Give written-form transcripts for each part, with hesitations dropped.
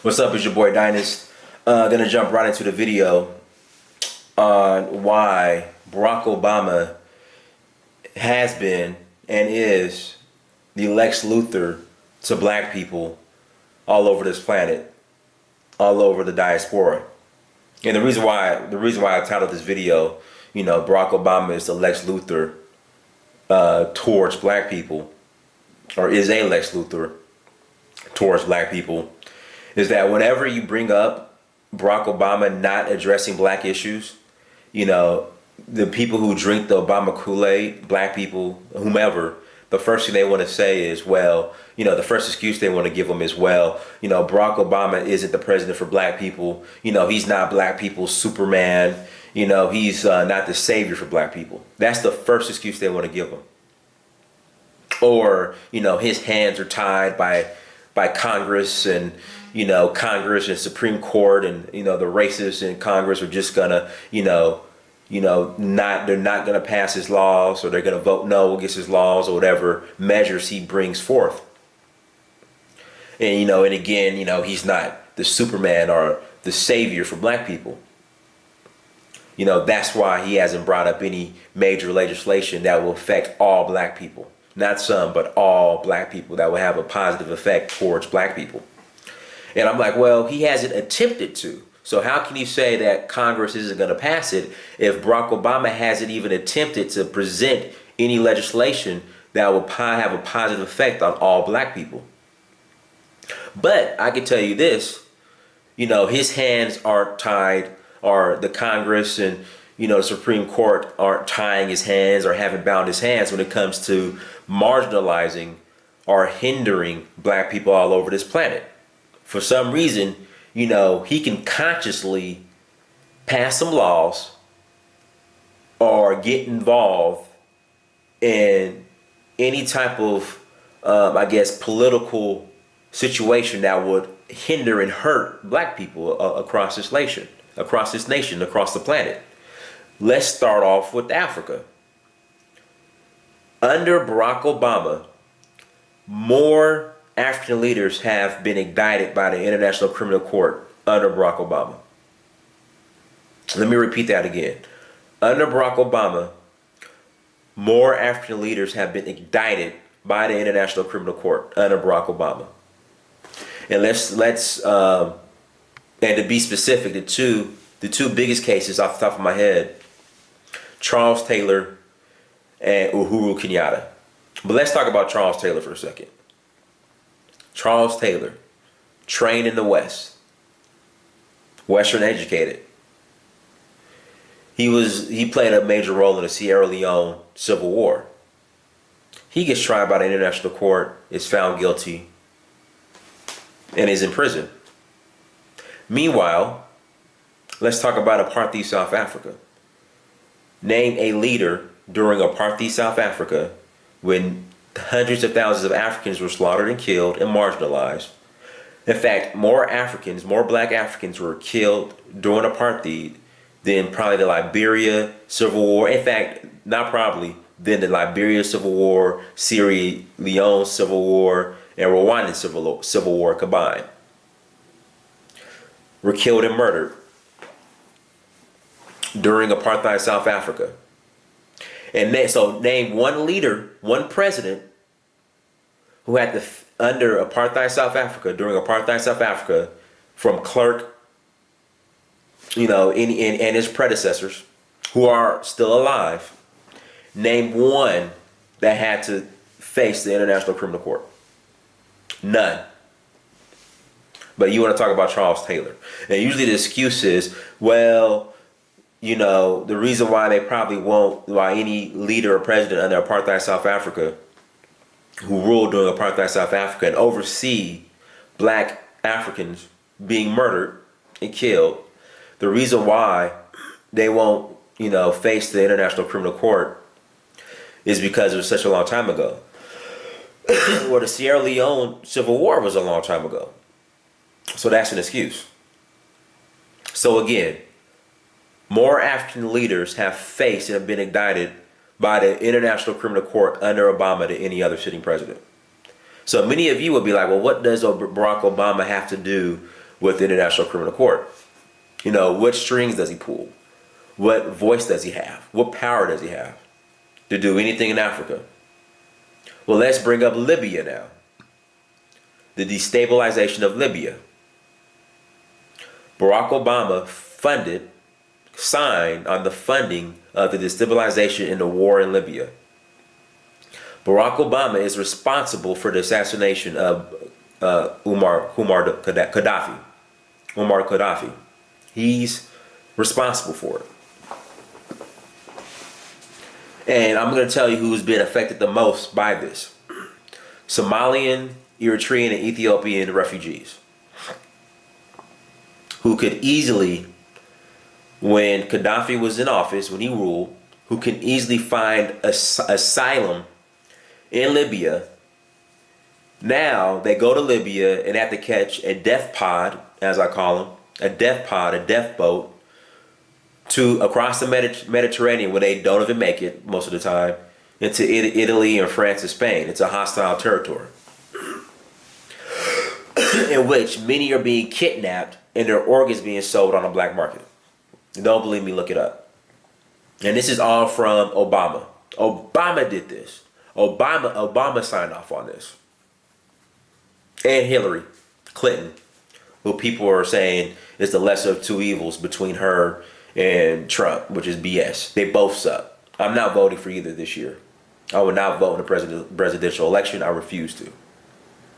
What's up, it's your boy Dynast. Gonna jump right into the video on why Barack Obama has been and is the Lex Luthor to black people all over this planet, all over the diaspora. And the reason why I titled this video, Barack Obama is the Lex Luthor towards black people, or is a Lex Luthor towards black people, is that whenever you bring up Barack Obama not addressing black issues, the people who drink the Obama Kool-Aid, black people, whomever, the first thing they want to say is, well, the first excuse they want to give them is, well, Barack Obama isn't the president for black people. He's not black people's Superman. He's not the savior for black people. That's the first excuse they want to give them. Or, his hands are tied by Congress and, Congress and Supreme Court, and, the racists in Congress are just gonna, they're not gonna pass his laws, or they're gonna vote no against his laws, or whatever measures he brings forth. And, and again, he's not the Superman or the savior for black people. That's why he hasn't brought up any major legislation that will affect all black people. Not some, but all black people, that will have a positive effect towards black people. And I'm like, well, he hasn't attempted to. So how can you say that Congress isn't going to pass it if Barack Obama hasn't even attempted to present any legislation that will have a positive effect on all black people? But I can tell you this, his hands aren't tied, or the Congress and, the Supreme Court aren't tying his hands or haven't bound his hands when it comes to marginalizing or hindering black people all over this planet. For some reason, he can consciously pass some laws or get involved in any type of, political situation that would hinder and hurt black people across this nation, across the planet. Let's start off with Africa. Under Barack Obama, more African leaders have been indicted by the International Criminal Court under Barack Obama. Let me repeat that again. Under Barack Obama, more African leaders have been indicted by the International Criminal Court under Barack Obama. And and to be specific, the two biggest cases off the top of my head, Charles Taylor and Uhuru Kenyatta. But let's talk about Charles Taylor for a second. Charles Taylor, trained in the West, Western educated. He played a major role in the Sierra Leone Civil War. He gets tried by the International Court, is found guilty, and is in prison. Meanwhile, let's talk about apartheid South Africa. Name a leader during apartheid South Africa when hundreds of thousands of Africans were slaughtered and killed and marginalized. In fact, more black Africans were killed during apartheid than probably the Liberia Civil War. In fact, not probably, than the Liberia Civil War, Sierra Leone Civil War, and Rwandan Civil War combined. Were killed and murdered during apartheid South Africa. And so name one leader, one president who had under apartheid South Africa, during apartheid South Africa, from Clerk, and his predecessors who are still alive. Name one that had to face the International Criminal Court. None. But you want to talk about Charles Taylor. And usually the excuse is, well, the reason why they probably won't, why any leader or president under apartheid South Africa who ruled during apartheid South Africa and oversee black Africans being murdered and killed, the reason why they won't, face the International Criminal Court is because it was such a long time ago. Well, the Sierra Leone Civil War was a long time ago. So that's an excuse. So again, more African leaders have faced and have been indicted by the International Criminal Court under Obama than any other sitting president. So many of you will be like, well, what does Barack Obama have to do with the International Criminal Court. You know, what strings does he pull? What voice does he have? What power does he have to do anything in Africa? Well, let's bring up Libya now. The destabilization of Libya. Barack Obama signed on the funding of the destabilization in the war in Libya. Barack Obama is responsible for the assassination of Muammar Gaddafi. He's responsible for it. And I'm going to tell you who's been affected the most by this. Somalian, Eritrean, and Ethiopian refugees. Who could easily, when Gaddafi was in office, when he ruled, who can easily find asylum in Libya. Now they go to Libya and have to catch a death pod, as I call them, a death boat, to across the Mediterranean, where they don't even make it most of the time, into Italy and France and Spain. It's a hostile territory in which many are being kidnapped and their organs being sold on the black market. Don't believe me, look it up. And this is all from Obama. Obama did this. Obama signed off on this. And Hillary Clinton, who people are saying is the lesser of two evils between her and Trump, which is BS. They both suck. I'm not voting for either this year. I will not vote in the presidential election. I refuse to.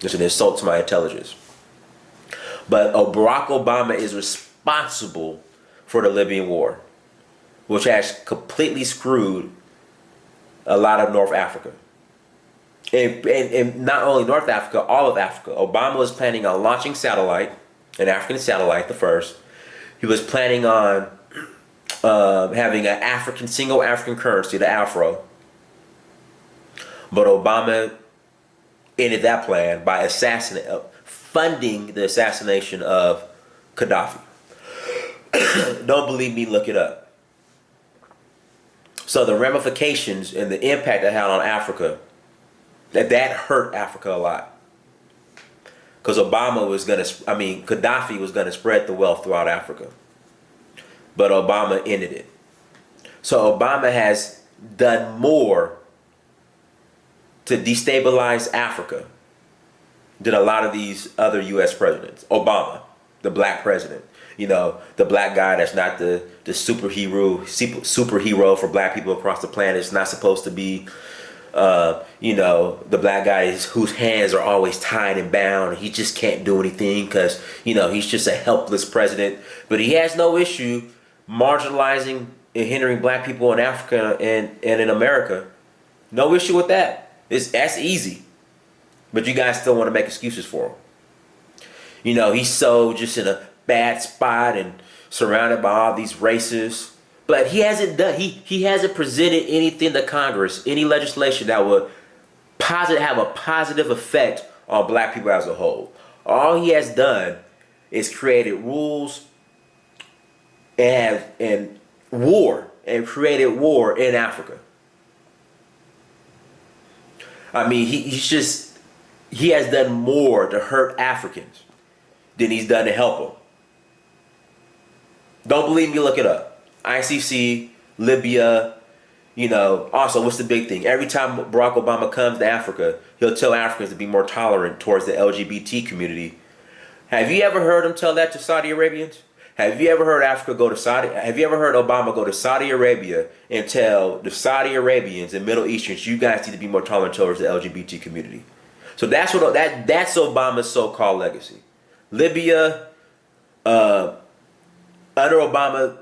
It's an insult to my intelligence. But Barack Obama is responsible for the Libyan war, which has completely screwed a lot of North Africa. And not only North Africa, all of Africa. Obama was planning on launching an African satellite, the first. He was planning on having an single African currency, the Afro. But Obama ended that plan by funding the assassination of Gaddafi. Don't believe me, look it up. So the ramifications and the impact it had on Africa, that hurt Africa a lot. Because Gaddafi was going to spread the wealth throughout Africa. But Obama ended it. So Obama has done more to destabilize Africa than a lot of these other U.S. presidents. Obama, the black president. You know, the black guy that's not the superhero for black people across the planet. It's not supposed to be, the black guy whose hands are always tied and bound. And he just can't do anything because, he's just a helpless president. But he has no issue marginalizing and hindering black people in Africa and in America. No issue with that. That's easy. But you guys still want to make excuses for him. He's so just in a bad spot and surrounded by all these racists. But he hasn't presented anything to Congress, any legislation that would have a positive effect on black people as a whole. All he has done is created rules and created war in Africa. I mean, he has done more to hurt Africans than he's done to help them. Don't believe me, look it up. ICC, Libya, also what's the big thing? Every time Barack Obama comes to Africa, he'll tell Africans to be more tolerant towards the LGBT community. Have you ever heard him tell that to Saudi Arabians? Have you ever heard Have you ever heard Obama go to Saudi Arabia and tell the Saudi Arabians and Middle Easterns, you guys need to be more tolerant towards the LGBT community? So that's Obama's so-called legacy. Libya, under Obama,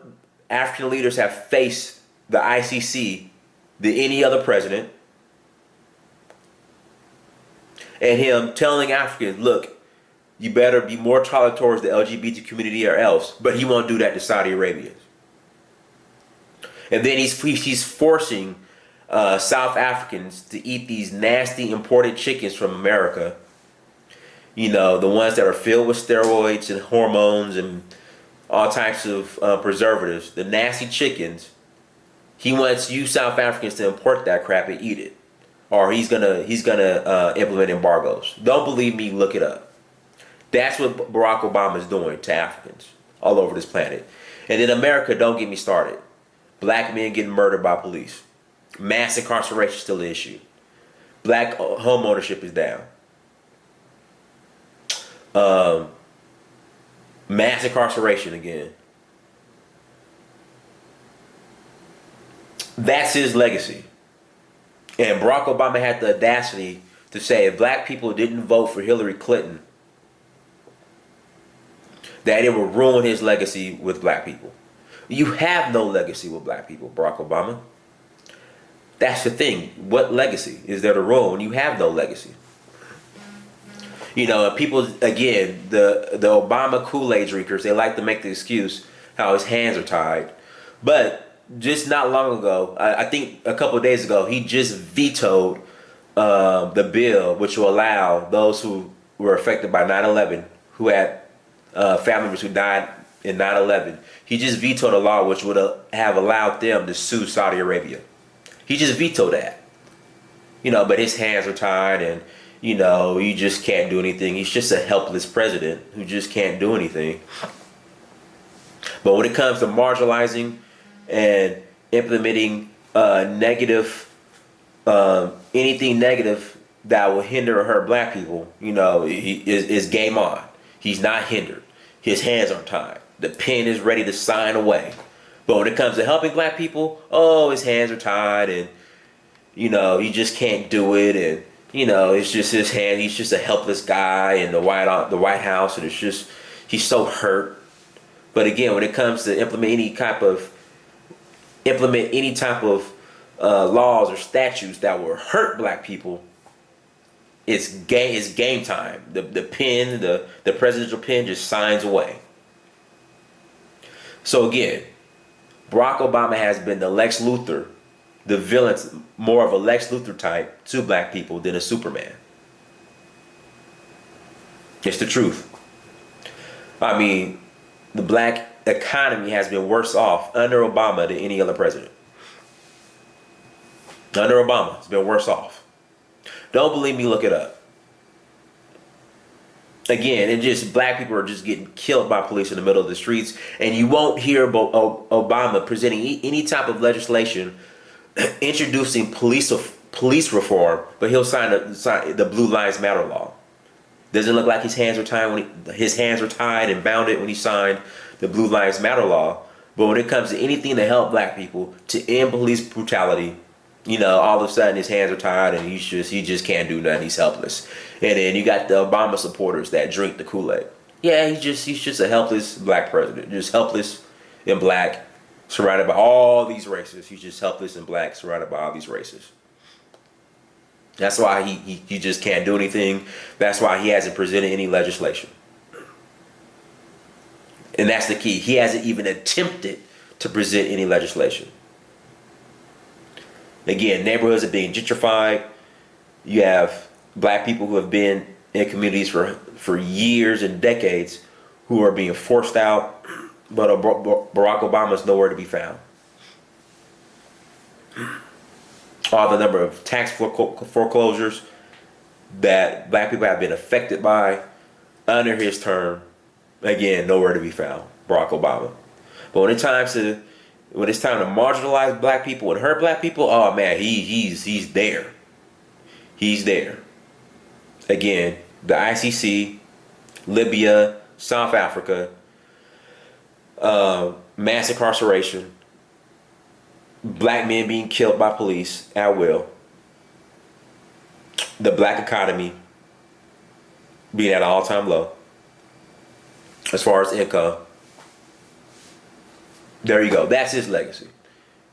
African leaders have faced the ICC than any other president. And him telling Africans, look, you better be more tolerant towards the LGBT community or else. But he won't do that to Saudi Arabians. And then he's forcing South Africans to eat these nasty imported chickens from America. The ones that are filled with steroids and hormones and all types of preservatives, the nasty chickens. He wants you South Africans to import that crap and eat it, or he's gonna implement embargoes. Don't believe me? Look it up. That's what Barack Obama is doing to Africans all over this planet. And in America, don't get me started. Black men getting murdered by police. Mass incarceration is still an issue. Black home ownership is down. Mass incarceration again. That's his legacy. And Barack Obama had the audacity to say if black people didn't vote for Hillary Clinton, that it would ruin his legacy with black people. You have no legacy with black people, Barack Obama. That's the thing. What legacy is there to ruin? You have no legacy. You know, people, again, the Obama Kool-Aid drinkers, they like to make the excuse how his hands are tied. But just not long ago, I think a couple of days ago, he just vetoed the bill which will allow those who were affected by 9/11, who had family members who died in 9/11. He just vetoed a law which would have allowed them to sue Saudi Arabia. He just vetoed that. You know, but his hands are tied and, you know, he just can't do anything. He's just a helpless president who just can't do anything. But when it comes to marginalizing and implementing negative, anything negative that will hinder or hurt black people, you know, is game on. He's not hindered. His hands aren't tied. The pen is ready to sign away. But when it comes to helping black people, oh, his hands are tied and, you know, he just can't do it. And, you know, it's just his hand. He's just a helpless guy in the White House. And it's just, he's so hurt. But again, when it comes to implement any type of laws or statutes that will hurt black people, it's game time. The pen, the presidential pen just signs away. So again, Barack Obama has been the Lex Luthor, the villain's more of a Lex Luthor type to black people than a Superman. It's the truth. I mean, the black economy has been worse off under Obama than any other president. Under Obama, it's been worse off. Don't believe me, look it up. Again, and just black people are just getting killed by police in the middle of the streets, and you won't hear about Obama presenting any type of legislation introducing police reform, but he'll sign the Blue Lives Matter law. Doesn't look like his hands are tied his hands are tied and bounded when he signed the Blue Lives Matter law. But when it comes to anything to help black people, to end police brutality, you know, all of a sudden his hands are tied and he just can't do nothing. He's helpless. And then you got the Obama supporters that drink the Kool-Aid. Yeah, he's just a helpless black president, just helpless and black, surrounded by all these races. He's just helpless and black, surrounded by all these races. That's why he just can't do anything. That's why he hasn't presented any legislation. And that's the key. He hasn't even attempted to present any legislation. Again, neighborhoods are being gentrified. You have black people who have been in communities for years and decades who are being forced out, but Barack Obama is nowhere to be found. All the number of tax foreclosures that black people have been affected by under his term, again, nowhere to be found, Barack Obama. But when it's time to marginalize black people and hurt black people, oh man, he's there. He's there. Again, the ICC, Libya, South Africa, mass incarceration, black men being killed by police at will, the black economy being at an all-time low as far as income. There you go. That's his legacy.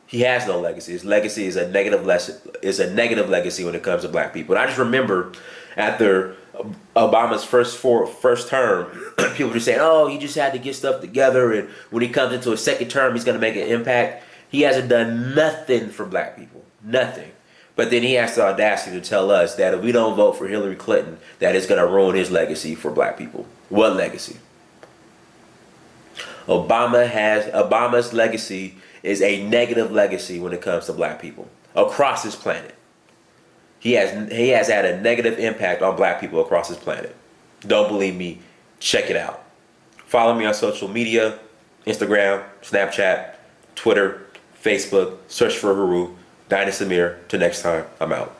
He has no legacy. His legacy is a negative legacy when it comes to black people. And I just remember after Obama's first term, people were saying, "Oh, he just had to get stuff together, and when he comes into a second term, he's going to make an impact." He hasn't done nothing for black people, nothing. But then he has the audacity to tell us that if we don't vote for Hillary Clinton, that it's going to ruin his legacy for black people. What legacy? Obama's legacy is a negative legacy when it comes to black people across this planet. He has had a negative impact on black people across this planet. Don't believe me? Check it out. Follow me on social media, Instagram, Snapchat, Twitter, Facebook. Search for Uhuru. Dinah Samir. Till next time, I'm out.